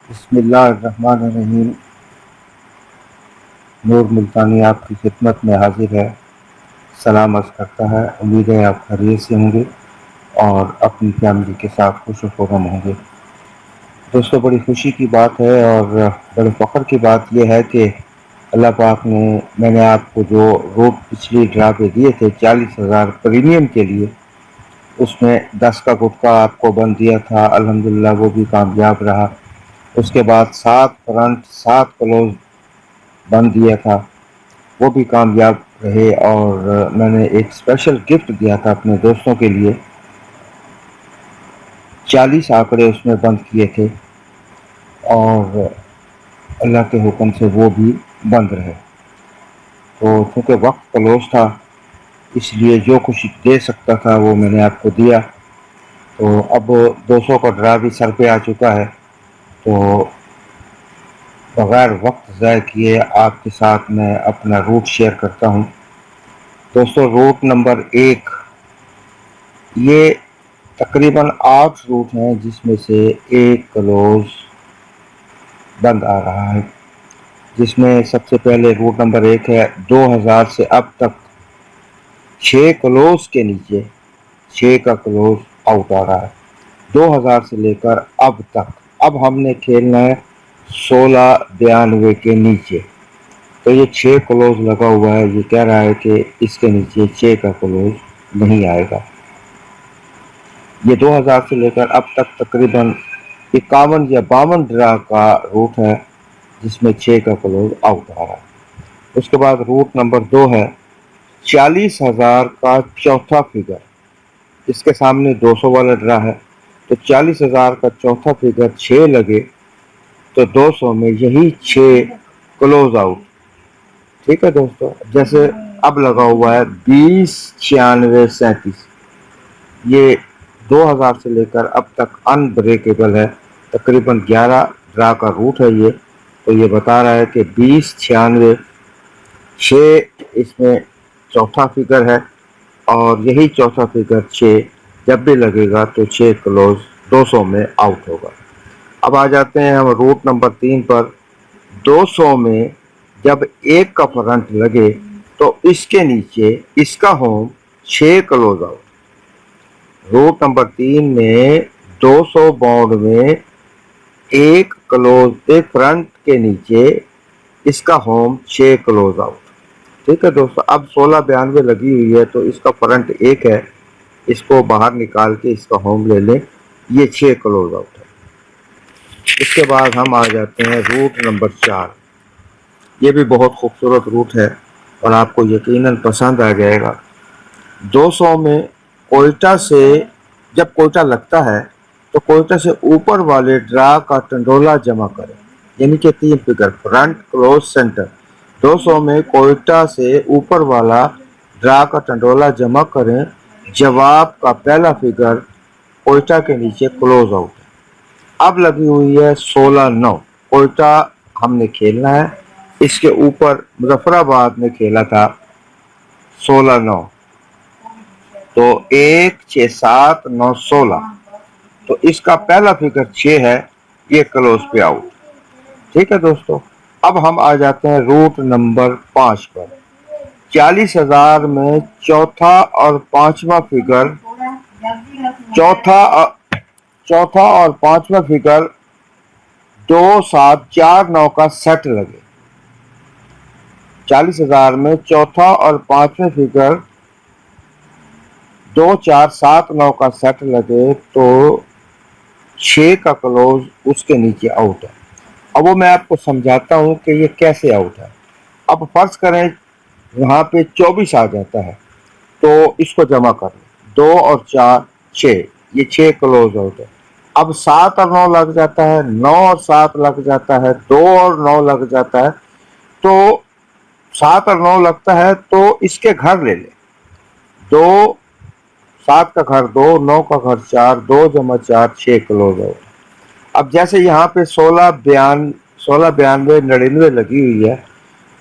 بسم اللہ الرحمن الرحیم۔ نور ملتانی آپ کی خدمت میں حاضر ہے، سلام عرض کرتا ہے۔ امید ہے آپ خیریت سے ہوں گے اور اپنی فیملی کے ساتھ خوش و خرم ہوں گے۔ دوستو، بڑی خوشی کی بات ہے اور بڑے فخر کی بات یہ ہے کہ اللہ پاک نے، میں نے آپ کو جو روٹ پچھلی ڈرا پہ دیے تھے 40,000 پریمیم کے لیے، اس میں 10 کا گٹکا آپ کو بند دیا تھا، الحمدللہ وہ بھی کامیاب رہا۔ اس کے بعد 7 فرنٹ 7 کلوز بند دیا تھا، وہ بھی کامیاب رہے۔ اور میں نے ایک اسپیشل گفٹ دیا تھا اپنے دوستوں کے لیے، 40 آنکڑے اس میں بند کیے تھے اور اللہ کے حکم سے وہ بھی بند رہے۔ تو چونکہ وقت کلوز تھا، اس لیے جو کچھ دے سکتا تھا وہ میں نے آپ کو دیا۔ تو اب 200 کا ڈرا بھی سر پہ آ چکا ہے، تو بغیر وقت ضائع کیے آپ کے ساتھ میں اپنا روٹ شیئر کرتا ہوں۔ دوستو، روٹ نمبر 1، یہ تقریباً 8 روٹ ہیں جس میں سے ایک کلوز بند آ رہا ہے، جس میں سب سے پہلے روٹ نمبر 1 ہے 2000 سے اب تک 6 کلوز کے نیچے 6 کا کلوز آؤٹ آ رہا ہے، 2000 سے لے کر اب تک۔ اب ہم نے کھیلنا ہے 1692 کے نیچے، تو یہ 6 کلوز لگا ہوا ہے، یہ کہہ رہا ہے کہ اس کے نیچے 6 کا کلوز نہیں آئے گا۔ یہ 2000 سے لے کر اب تک تقریباً 51 یا 52 ڈرا کا روٹ ہے جس میں 6 کا کلوز آؤٹ آ رہا ہے۔ اس کے بعد روٹ نمبر 2 ہے 40,000 کا چوتھا فگر، اس کے سامنے 200 والا ڈرا ہے، تو 40,000 کا چوتھا فگر 6 لگے تو 200 میں یہی 6 کلوز آؤٹ۔ ٹھیک ہے دوستو، جیسے اب لگا ہوا ہے 209637، یہ 2000 سے لے کر اب تک ان بریکیبل ہے، تقریباً 11 ڈرا کا روٹ ہے یہ۔ تو یہ بتا رہا ہے کہ 2096 6 اس میں چوتھا فگر ہے، اور یہی چوتھا فگر 6 جب بھی لگے گا تو 6 کلوز 200 میں آؤٹ ہوگا۔ اب آ جاتے ہیں ہم روٹ نمبر 3 پر۔ 200 میں جب 1 کا فرنٹ لگے تو اس کے نیچے اس کا home 6 close out. Route number 3 میں 200 باؤنڈ میں 1 کلوز، 1 فرنٹ کے نیچے اس کا ہوم 6 کلوز آؤٹ۔ ٹھیک ہے دوستو، اب 1692 لگی ہوئی ہے تو اس کا فرنٹ 1 ہے، اس کو باہر نکال کے اس کا ہوم لے لیں، یہ 6 کلوز آؤٹ ہے۔ اس کے بعد ہم آ جاتے ہیں روٹ نمبر 4۔ یہ بھی بہت خوبصورت روٹ ہے اور آپ کو یقیناً پسند آ جائے گا۔ 200 میں کوئٹہ سے جب کوئٹہ لگتا ہے تو کوئٹہ سے اوپر والے ڈرا کا ٹنڈولا جمع کریں، یعنی کہ 3 فگر فرنٹ کلوز سینٹر۔ 200 میں کوئٹہ سے اوپر والا ڈرا کا ٹنڈولا جمع کریں، جواب کا پہلا فگر کوئٹہ کے نیچے کلوز آؤٹ ہے۔ اب لگی ہوئی ہے 16-9، کوئٹہ ہم نے کھیلنا ہے، اس کے اوپر مظفر آباد نے کھیلا تھا 16-9، تو 1 6 7 9 16، تو اس کا پہلا فگر 6 ہے، یہ کلوز پہ آؤٹ۔ ٹھیک ہے دوستو، اب ہم آ جاتے ہیں روٹ نمبر 5 پر۔ 40,000 میں چوتھا اور پانچواں فگر، چوتھا اور پانچواں فگر 2 7 4 9 کا سیٹ لگے۔ 40,000 میں چوتھا اور پانچواں فگر 2 4 7 9 کا سیٹ لگے تو 6 کا کلوز اس کے نیچے آؤٹ ہے۔ اب وہ میں آپ کو سمجھاتا ہوں کہ یہ کیسے آؤٹ ہے۔ اب فرض کریں وہاں پہ 24 آ جاتا ہے تو اس کو جمع کر لیں، 2 اور 4 6، یہ 6 کلوز آؤٹ ہے۔ اب 7 اور 9 لگ جاتا ہے، 9 اور 7 لگ جاتا ہے، 2 اور 9 لگ جاتا ہے، تو 7 اور 9 لگتا ہے تو اس کے گھر لے لیں، 2 7 کا گھر 2 9 کا گھر 4، 2 جمع 4 6 کلوز آؤٹ۔ اب جیسے یہاں پہ 16 92 99 لگی ہوئی ہے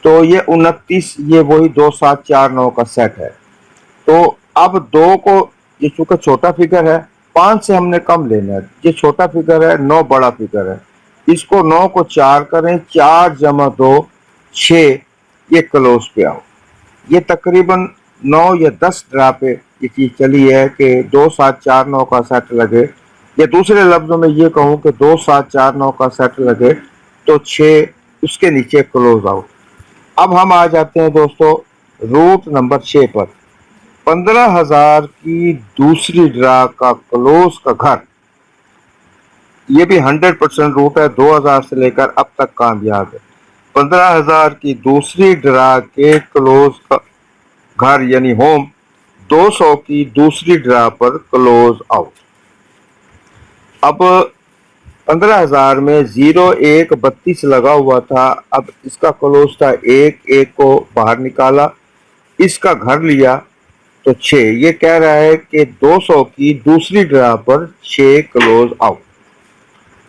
تو یہ 29، یہ وہی 2 7 4 9 کا سیٹ ہے، تو اب 2 کو، یہ چونکہ چھوٹا فگر ہے 5 سے ہم نے کم لینا ہے، یہ چھوٹا فگر ہے 9 بڑا فگر ہے، اس کو 9 کو 4 کریں، 4 جمع 2 6، یہ کلوز پہ آؤ۔ یہ تقریباً 9 یا 10 ڈرا پہ یہ چیز چلی ہے کہ 2 7 4 9 کا سیٹ لگے، یا دوسرے لفظوں میں یہ کہوں کہ 2 7 4 9 کا سیٹ لگے تو 6 اس کے نیچے کلوز آؤٹ۔ اب ہم آ جاتے ہیں دوستو روٹ نمبر 6 پر۔ 15,000 کی دوسری ڈرا کا کلوز کا گھر، یہ بھی 100% روٹ ہے، 2000 سے لے کر اب تک کامیاب ہے۔ 15,000 کی دوسری ڈرا کے کلوز کا گھر یعنی ہوم، 200 کی دوسری ڈرا پر کلوز آؤٹ۔ اب 15,000 میں 0 1 32 لگا ہوا تھا، اب اس کا کلوز تھا 1 1 کو باہر نکالا، اس کا گھر لیا تو 6۔ یہ کہہ رہا ہے کہ 200 کی دوسری ڈرا پر 6 کلوز آؤٹ۔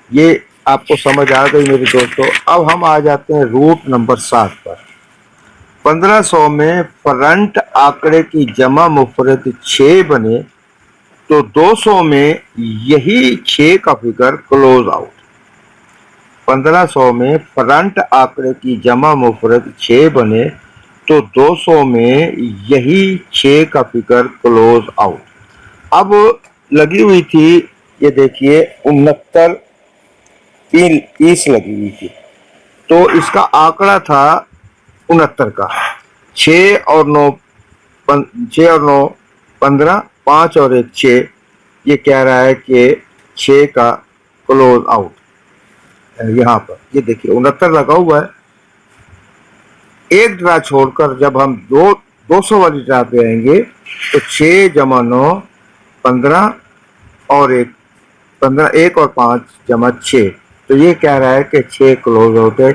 یہ آپ کو سمجھ آ گئی میرے دوستو۔ اب ہم آ جاتے ہیں روٹ نمبر 7 پر۔ 1500 میں فرنٹ آنکڑے کی جمع مفرد 6 بنے تو 200 میں یہی 6 کا فگر کلوز آؤٹ۔ 1500 میں فرنٹ آنکڑے کی جمع مفرد 6 بنے تو 200 میں یہی 6 کا فگر کلوز آؤٹ۔ اب لگی ہوئی تھی، یہ دیکھیے 69 30 لگی ہوئی تھی، تو اس کا آنکڑا تھا 69 کا۔ 6 اور 9 15، 5 اور 1 6، یہ کہہ رہا ہے کہ 6 کا کلوز آؤٹ۔ یہاں پر یہ دیکھیے 69 لگا ہوا ہے، ایک ڈرا چھوڑ کر جب ہم 200 والی ڈرا پہ آئیں گے تو 6 جمع 9 15 اور 1 اور 5 جمع 6، تو یہ کہہ رہا ہے کہ 6 کلوز آؤٹ ہے۔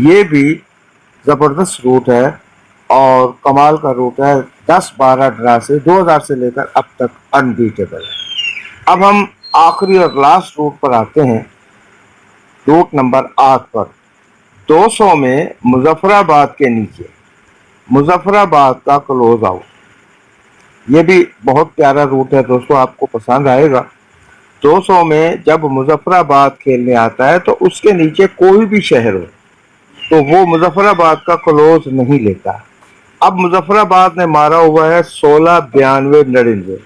یہ بھی زبردست روٹ ہے اور کمال کا روٹ ہے، 10-12 ڈرا سے 2000 سے لے کر اب تک انبیٹیبل ہے۔ اب ہم آخری اور لاسٹ روٹ پر آتے ہیں، روٹ نمبر 8 پر۔ 200 میں مظفر آباد کے نیچے مظفر آباد کا کلوز آؤٹ، یہ بھی بہت پیارا روٹ ہے دوستو، آپ کو پسند آئے گا۔ 200 میں جب مظفر آباد کھیلنے آتا ہے تو اس کے نیچے کوئی بھی شہر ہو تو وہ مظفر آباد کا کلوز نہیں لیتا۔ اب مظفر آباد نے مارا ہوا ہے 16 92 99،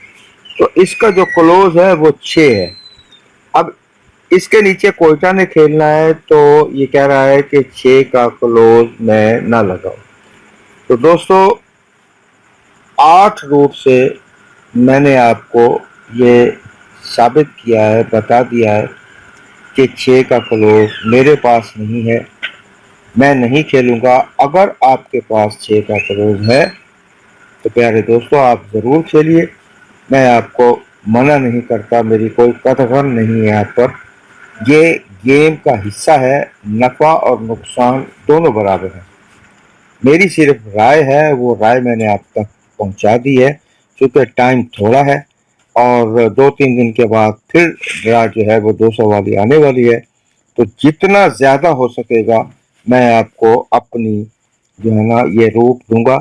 تو اس کا جو کلوز ہے وہ 6 ہے۔ اب اس کے نیچے کوئٹہ نے کھیلنا ہے تو یہ کہہ رہا ہے کہ 6 کا کلوز میں نہ لگاؤں۔ تو دوستو 8 روٹ سے میں نے آپ کو یہ ثابت کیا ہے، بتا دیا ہے کہ 6 کا کلوز میرے پاس نہیں ہے، میں نہیں کھیلوں گا۔ اگر آپ کے پاس 6 کا کلوز ہے تو پیارے دوستو آپ ضرور کھیلیے، میں آپ کو منع نہیں کرتا، میری کوئی قطغن نہیں ہے یہاں پر۔ یہ گیم کا حصہ ہے، نفع اور نقصان دونوں برابر ہیں۔ میری صرف رائے ہے، وہ رائے میں نے آپ تک پہنچا دی ہے۔ چونکہ ٹائم تھوڑا ہے اور 2-3 دن کے بعد پھر ڈرا جو ہے وہ 200 والی آنے والی ہے، تو جتنا زیادہ ہو سکے گا میں آپ کو اپنی جو ہے نا یہ روٹ دوں گا،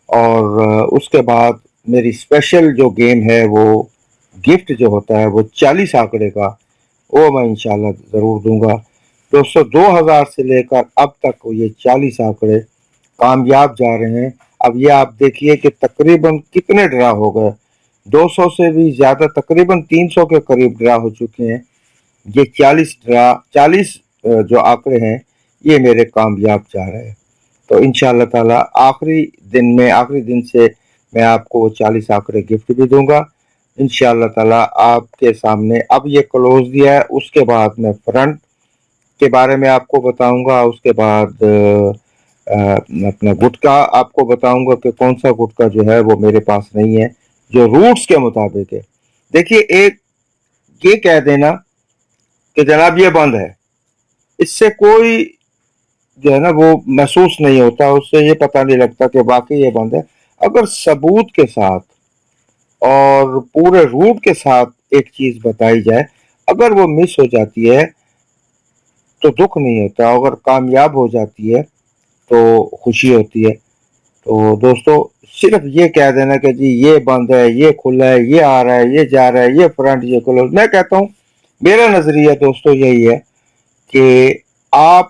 اور اس کے بعد میری اسپیشل جو گیم ہے وہ گفٹ جو ہوتا ہے وہ 40 آنکڑے کا، وہ میں انشاءاللہ ضرور دوں گا۔ دوستو 2000 سے لے کر اب تک یہ 40 آنکڑے کامیاب جا رہے ہیں۔ اب یہ آپ دیکھیے کہ تقریباً کتنے ڈرا ہو گئے، 200 سے بھی زیادہ، تقریباً 300 کے قریب ڈرا ہو چکے ہیں۔ یہ 40 جو آنکڑے ہیں یہ میرے کامیاب جا رہے ہیں، تو انشاءاللہ تعالی آخری دن سے میں آپ کو 40 آنکڑے گفٹ بھی دوں گا انشاءاللہ تعالی آپ کے سامنے۔ اب یہ کلوز دیا ہے، اس کے بعد میں فرنٹ کے بارے میں آپ کو بتاؤں گا، اس کے بعد اپنا گٹکا آپ کو بتاؤں گا کہ کون سا گٹکا جو ہے وہ میرے پاس نہیں ہے جو روٹس کے مطابق ہے۔ دیکھیے ایک یہ کہہ دینا کہ جناب یہ بند ہے، اس سے کوئی جو ہے نا وہ محسوس نہیں ہوتا، اس سے یہ پتہ نہیں لگتا کہ واقعی یہ بند ہے۔ اگر ثبوت کے ساتھ اور پورے روٹ کے ساتھ ایک چیز بتائی جائے، اگر وہ مس ہو جاتی ہے تو دکھ نہیں ہوتا، اگر کامیاب ہو جاتی ہے تو خوشی ہوتی ہے۔ تو دوستو صرف یہ کہہ دینا کہ جی یہ بند ہے، یہ کھلا ہے، یہ آ رہا ہے، یہ جا رہا ہے، یہ فرنٹ، یہ کلوز، میں کہتا ہوں میرا نظریہ دوستو یہی ہے کہ آپ